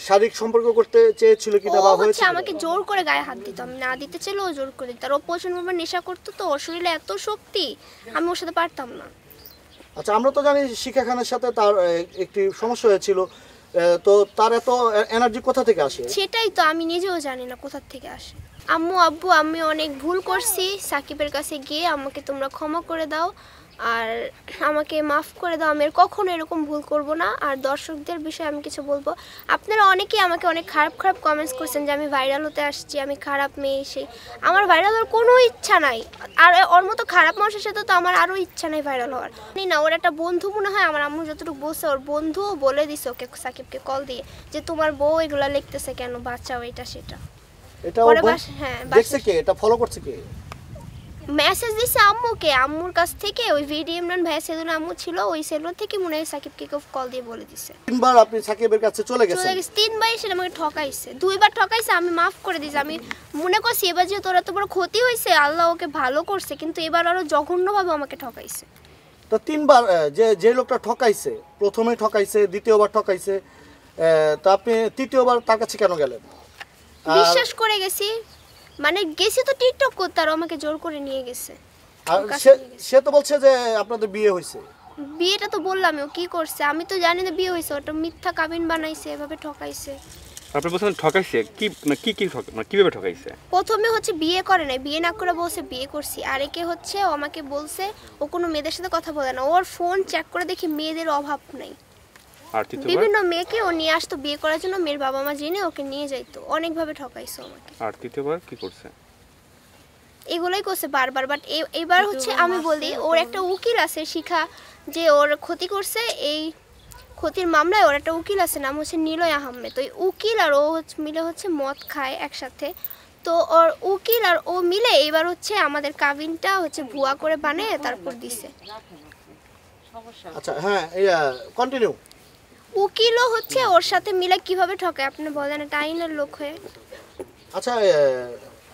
শারীরিক সম্পর্ক করতে চেয়েছিল কিনা বা হয়েছে আমাকে জোর করে গায়ে হাত দিত, আমি না দিতে চাইলেও জোর করে দিত। আর ও প্রচন্ড নেশা করতো, তো ওর শরীরে এত শক্তি, আমি ওর সাথে পারতাম না। আচ্ছা, আমরা তো জানি শিখা খানের সাথে তার একটি সমস্যা হয়েছিল, তো তার এত এনার্জি কোথা থেকে আসে? সেটাই তো আমি নিজেও জানি না কোথা থেকে আসে। আম্মু আব্বু, আমি অনেক ভুল করছি, সাকিবের কাছে গিয়ে আমাকে তোমরা ক্ষমা করে দাও আর আমাকে মাফ করে দাও, আমি কখনো এরকম ভুল করব না। আর দর্শকদের বিষয়ে আমি কিছু বলবো, আপনারা অনেকেই আমাকে অনেক খারাপ খারাপ কমেন্টস করছেন যে আমি ভাইরাল হতে আসছি, আমি খারাপ মেয়ে। সেই আমার ভাইরাল হওয়ার কোনো ইচ্ছা নাই, আর ওর মতো খারাপ মানুষের সাথে তো আমার আরও ইচ্ছা নেই ভাইরাল হওয়ার। না, ওর একটা বন্ধু মনে হয়, আমার আম্মু যতটুকু বলছে ওর বন্ধুও বলে দিছে ওকে, সাকিবকে কল দিয়ে, যে তোমার বউ এগুলো লিখতেছে কেন, বাঁচাও এটা সেটা। এটা দেখছে কে? এটা ফলো করছে কে? মেসেজ দিছে আম্মুকে, আম্মুর কাছ থেকে ওই ভিডিও ইমরান ভাই সেলুন আম্মু ছিল, ওই সেলুন থেকে মনে হয় সাকিবকে কল দিয়ে বলে দিছে। তিনবার আপনি সাকিবের কাছে চলে গেছেন? তিনবার সে আমাকে ঠকাইছে, দুইবার ঠকাইছে, আমি মাফ করে দিয়েছি। আমি মনে করছি এবার যে তোরা তো বড় ক্ষতি হয়েছে, আল্লাহ ওকে ভালো করছে, কিন্তু এবার আরো জঘন্যভাবে আমাকে ঠকাইছে। তো তিনবার যে লোকটা ঠকাইছে, প্রথমে ঠকাইছে, দ্বিতীয়বার ঠকাইছে, তা আপনি তৃতীয়বার তার কাছে কেন গেলেন? বিশ্বাস করে গেছি, মানে গেছি তো টিকটক করতে, আর আমাকে জোর করে নিয়ে গেছে। আর সে তো বলছে যে আপনাদের বিয়ে হয়েছে। বিয়েটা তো বললাম, ও কি করছে আমি তো জানি না বিয়ে হয়েছে, ওটা মিথ্যা কাবিন বানাইছে, এভাবে ঠকাইছে। আপনি বলছেন ঠকাইছে, কিভাবে ঠকাইছে? প্রথমে হচ্ছে বিয়ে করে নাই, বিয়ে না করে বলছে বিয়ে করছি। আরেকে হচ্ছে ও আমাকে বলছে ও কোনো মেয়েদের সাথে কথা বলে না, ওর ফোন চেক করে দেখি মেয়েদের অভাব নেই। আর বিভিন্ন মেয়েকে ও নিয়ে আসতো বিয়ে করার জন্য, মেয়ের বাবা মা জেনে ওকে নিয়ে যাইতো, অনেকভাবে ঠকাইছে আমাকে। আর তৃতীয়বার কি করছে? এগুলোই করছে বারবার। বাট এবার হচ্ছে আমি বলি, ওর একটা উকিল আছে শিখা, যে ওর ক্ষতি করছে, এই ক্ষতির মামলায় ওর একটা উকিল আছে, নাম হচ্ছে নিলয় আহমেদ। ওই উকিল আর ও মিলে হচ্ছে মদ খায় একসাথে, তো ওর উকিল আর ও মিলে এবার হচ্ছে আমাদের কাবিনটা হচ্ছে ভুয়া করে বানিয়ে তারপর দিছে। আচ্ছা, হ্যাঁ, কন্টিনিউ। উকিলও হচ্ছে ওর সাথে মিলে কিভাবে ঠকায় আপনি বলেন, এটা আইনের লোক হয়ে। আচ্ছা,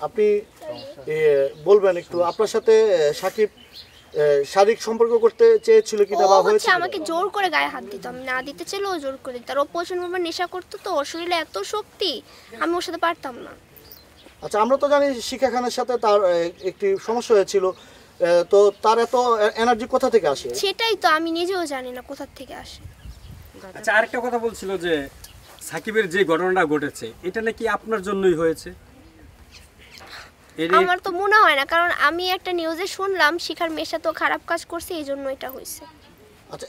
আপনি বলবেন একটু, আপনার সাথে সাকিব শারীরিক সম্পর্ক করতে চেয়েছিল কিনা বা হয়েছে? আমাকে জোর করে গায়ে হাত দিত, আমি না দিতে চাইলেও জোর করে দিত। আর ও প্রচন্ড নেশা করতো, তো ওর শরীরে এত শক্তি, আমি ওর সাথে পারতাম না। আচ্ছা, আমরা তো জানি শিখা খানের সাথে তার একটি সমস্যা হয়েছিল, তো তার এত এনার্জি কোথা থেকে আসে? সেটাই তো আমি নিজেও জানি না কোথা থেকে আসে। আচ্ছা, আরেকটা কথা বলছিল যে সাকিবের যে ঘটনাটা ঘটেছে এটা নাকি আপনার জন্যই হয়েছে। আমার তো মনে হয় না, কারণ আমি একটা নিউজে শুনলাম শিখার মেয়ের সাথে খারাপ কাজ করছে, এই জন্য এটা হয়েছে। আচ্ছা,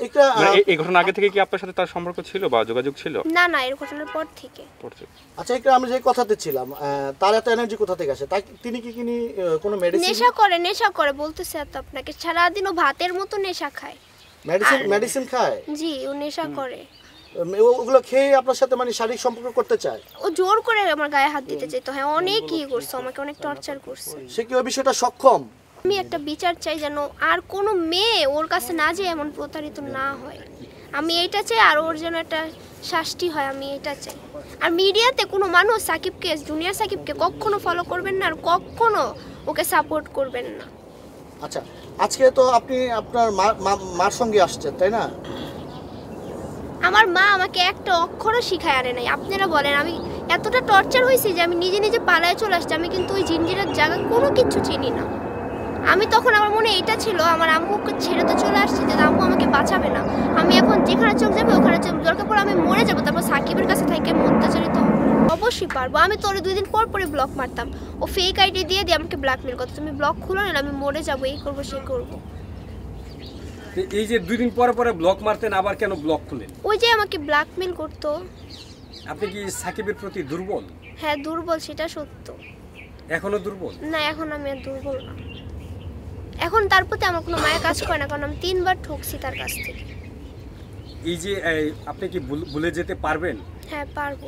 এই ঘটনা আগে থেকে কি আপনার সাথে তার সম্পর্ক ছিল বা যোগাযোগ ছিল? না না, এই ঘটনার পর থেকে। আচ্ছা, আমরা যে কথাতে ছিলাম, তার এত এনার্জি কোথা থেকে আসে? তিনি কি কোনো মেডিসিন নেশা করে বলতেছে তো আপনাকে, সারাদিন ও ভাতের মতো নেশা খায়। মেডিসিন খায়? জি, ও নেশা করে। ওগুলো খেয়ে আপনার সাথে মানে শারীরিক সম্পর্ক করতে চায়? ও জোর করে আমার গায়ে হাত দিতে চাইতো, হ্যাঁ অনেক কি করছে, আমাকে অনেক টর্চার করছে। সে কি ওই বিষয়টা সক্ষম? আমি একটা বিচার চাই, যেন আর কোনো মেয়ে ওর কাছে না যেয়ে এমন প্রতারিত না হয়, আমি এইটা চাই। আর ওর যেন একটা শাস্তি হয়, আমি এটা চাই। আর মিডিয়াতে কোনো মানুষ সাকিবকে, জুনিয়র সাকিবকে কখনো ফলো করবেন না, আর কখনো ওকে সাপোর্ট করবেন না। আচ্ছা, আজকে তো আপনি আপনার মার সঙ্গে আসছেন, তাই না? আমার মা আমাকে একটা অক্ষরও শিখায় আনে নাই। আপনারা বলেন, আমি এতটা টর্চার হয়েছি যে আমি নিজে নিজে পালায় চলে আসছি। আমি কিন্তু ওই জিঞ্জিরার জায়গা কোনো কিছু চিনি না। আমি তখন আমার মনে এইটা ছিল, আমার আম্মুকে ছেড়ে তো চলে আসছি, যে আম্মু আমাকে বাঁচাবে না, আমি এখন যেখানে চোখ যাবে ওখানে দরকার পড়ে আমি মরে যাবো, তারপর সাকিবের কাছে থেকে অত্যাচারিত হবো। অবশ্যই পারবো। আমি তোর 2 দিন পর পরে ব্লক মারতাম, ও ফেক আইডি দিয়ে আমাকে ব্ল্যাকমেল করতো, তুমি ব্লক খুলো না, আমি মরে যাবো, এই করবো সেই করবো। এই যে 2 দিন পরে পরে ব্লক মারতেন, আবার কেন ব্লক খুলেন? ওই যে আমাকে ব্ল্যাকমেল করতো। আপনি কি সাকিবের প্রতি দুর্বল? হ্যাঁ দুর্বল, সেটা সত্য। এখনো দুর্বল? না, এখন আমি আর দুর্বল না। এখন তার প্রতি আমার কোনো মায়া কাজ করে না, কারণ আমি 3বার ঠকছি তার কাছ থেকে। এই যে আপনি কি ভুলে যেতে পারবেন? হ্যাঁ পারবো।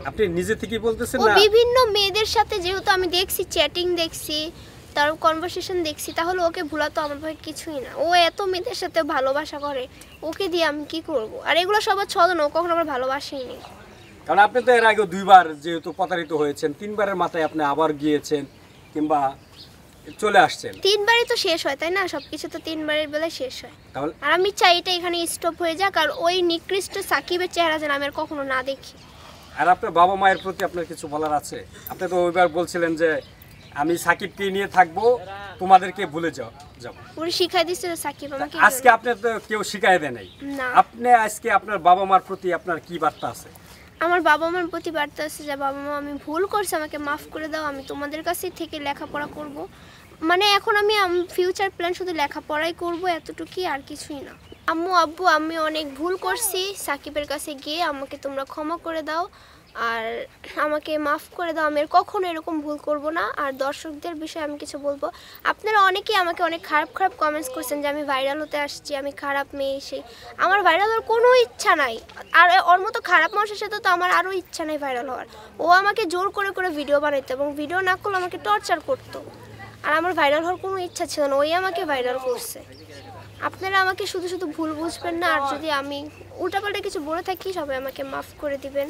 আপনি নিজে থেকেই বলতেছেন না? না বিভিন্ন মেয়েদের সাথে যেহেতু আমি দেখছি, চ্যাটিং দেখছি, তার কনভারসেশন দেখছি, তাহলে ওকে ভুলা তো আমার ভাই কিছুই না। ও এত মেয়েদের সাথে ভালোবাসা করে, ওকে দিয়ে আমি কি করব? আর এগুলো সবার ছলনা, ও কখনো আমার ভালোবাসেই নেই। কারণ আপনি তো এর আগে 2বার যেহেতু প্রতারিত হয়েছেন, 3বারের মাথায় আপনি আবার গিয়েছেন, কিংবা চলে আসছেন। 3 বারই তো শেষ হয় তাই না, সবকিছু তো 3 বারের বেলায় শেষ হয়। তাহলে আর আমি চাই এটা এখানে স্টপ হয়ে যাক, আর ওই নিকৃষ্ট সাকিবের চেহারা যেন আমি আর কখনো না দেখি। আর আপনার বাবা মায়ের প্রতি আপনার কিছু বলার আছে? আপনি তো ওইবার বলছিলেন যে আমি সাকিবকে নিয়ে থাকবো, তোমাদেরকে ভুলে যাও। পুরো শিখাই দিচ্ছে সাকিব আমাকে। আজকে আপনার তো কেউ শিখাই দেয় নাই, না। আপনি আজকে আপনার বাবা মার প্রতি আপনার কি বার্তা আছে? আমার বাবা মার প্রতি বার্তা আছে যে বাবা মা আমি ভুল করছি, আমাকে মাফ করে দাও, আমি তোমাদের কাছে থেকে লেখাপড়া করব। মানে এখন আমি ফিউচার প্ল্যান শুধু লেখাপড়াই করব, এতটুকুই, আর কিছুই না। আম্মু আব্বু আমি অনেক ভুল করছি, সাকিবের কাছে গিয়ে আমাকে তোমরা ক্ষমা করে দাও আর আমাকে মাফ করে দাও, আমি আর কখনো এরকম ভুল করব না। আর দর্শকদের বিষয়ে আমি কিছু বলবো, আপনারা অনেকেই আমাকে অনেক খারাপ খারাপ কমেন্টস করছেন যে আমি ভাইরাল হতে আসছি, আমি খারাপ মেয়ে। সেই আমার ভাইরাল হওয়ার কোনো ইচ্ছা নাই, আর ওর মতো খারাপ মানুষের সাথে তো আমার আরও ইচ্ছা নেই ভাইরাল হওয়ার। ও আমাকে জোর করে করে ভিডিও বানাইতো এবং ভিডিও না করলে আমাকে টর্চার করতো, আর আমার ভাইরাল হওয়ার কোনো ইচ্ছা ছিল না, ওই আমাকে ভাইরাল করছে। আপনারা আমাকে শুধু শুধু ভুল বুঝবেন না, আর যদি আমি উল্টাপাল্টা কিছু বলে থাকি সবাই আমাকে মাফ করে দিবেন।